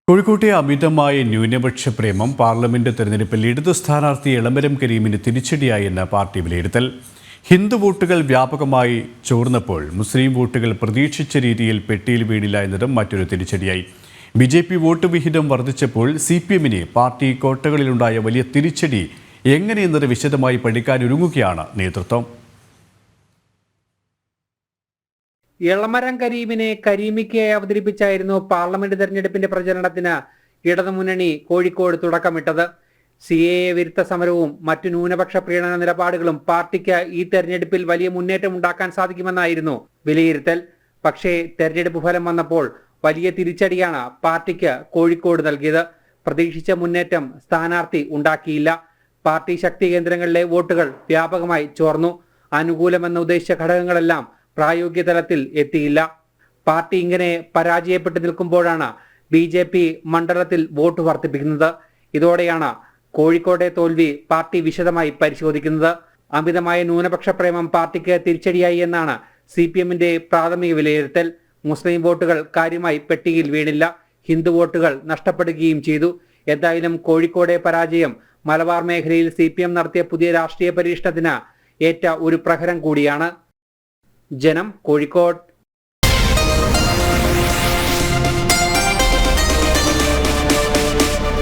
കോഴിക്കോട്ടെ അമിതമായ ന്യൂനപക്ഷ പ്രേമം പാർലമെന്റ് തെരഞ്ഞെടുപ്പിൽ ഇടതു സ്ഥാനാർത്ഥി എളമരം കരീമിന് തിരിച്ചടിയായെന്ന് പാർട്ടി വിലയിരുത്തൽ. ഹിന്ദു വോട്ടുകൾ വ്യാപകമായി ചോർന്നപ്പോൾ മുസ്ലിം വോട്ടുകൾ പ്രതീക്ഷിച്ച രീതിയിൽ പെട്ടിയിൽ വീണില്ല എന്നതും മറ്റൊരു തിരിച്ചടിയായി. BJP വോട്ട് വിഹിതം വർദ്ധിച്ചപ്പോൾ CPM-ന് പാർട്ടി കോട്ടകളിലുണ്ടായ വലിയ തിരിച്ചടി എങ്ങനെയെന്നത് വിശദമായി പഠിക്കാനൊരുങ്ങുകയാണ് നേതൃത്വം. എളമരം കരീമിനെ കരീമിക്കയായി അവതരിപ്പിച്ചായിരുന്നു പാർലമെന്റ് തെരഞ്ഞെടുപ്പിന്റെ പ്രചരണത്തിന് ഇടതുമുന്നണി കോഴിക്കോട് തുടക്കമിട്ടത്. CAA വിരുദ്ധ സമരവും മറ്റു ന്യൂനപക്ഷ പ്രീണന നിലപാടുകളും പാർട്ടിക്ക് ഈ തെരഞ്ഞെടുപ്പിൽ വലിയ മുന്നേറ്റം ഉണ്ടാക്കാൻ സാധിക്കുമെന്നായിരുന്നു വിലയിരുത്തൽ. പക്ഷേ തെരഞ്ഞെടുപ്പ് ഫലം വന്നപ്പോൾ വലിയ തിരിച്ചടിയാണ് പാർട്ടിക്ക് കോഴിക്കോട് നൽകിയത്. പ്രതീക്ഷിച്ച മുന്നേറ്റം സ്ഥാനാർത്ഥി ഉണ്ടാക്കിയില്ല. പാർട്ടി ശക്തി കേന്ദ്രങ്ങളിലെ വോട്ടുകൾ വ്യാപകമായി ചോർന്നു. അനുകൂലമെന്ന് ഉദ്ദേശിച്ച ഘടകങ്ങളെല്ലാം പ്രായോഗിക തലത്തിൽ എത്തിയില്ല. പാർട്ടി ഇങ്ങനെ പരാജയപ്പെട്ടു നിൽക്കുമ്പോഴാണ് BJP മണ്ഡലത്തിൽ വോട്ട് വർദ്ധിപ്പിക്കുന്നത്. ഇതോടെയാണ് കോഴിക്കോട്ടെ തോൽവി പാർട്ടി വിശദമായി പരിശോധിക്കുന്നത്. അമിതമായ ന്യൂനപക്ഷ പ്രേമം പാർട്ടിക്ക് തിരിച്ചടിയായി എന്നാണ് CPM-ന്റെ പ്രാഥമിക വിലയിരുത്തൽ. മുസ്ലിം വോട്ടുകൾ കാര്യമായി പെട്ടിയിൽ വീണില്ല. ഹിന്ദു വോട്ടുകൾ നഷ്ടപ്പെടുകയും ചെയ്തു. എന്തായാലും കോഴിക്കോട്ടെ പരാജയം മലബാർ മേഖലയിൽ CPM നടത്തിയ പുതിയ രാഷ്ട്രീയ പരീക്ഷണത്തിന് ഏറ്റ ഒരു പ്രഹരം കൂടിയാണ്. ജനം, കോഴിക്കോട്.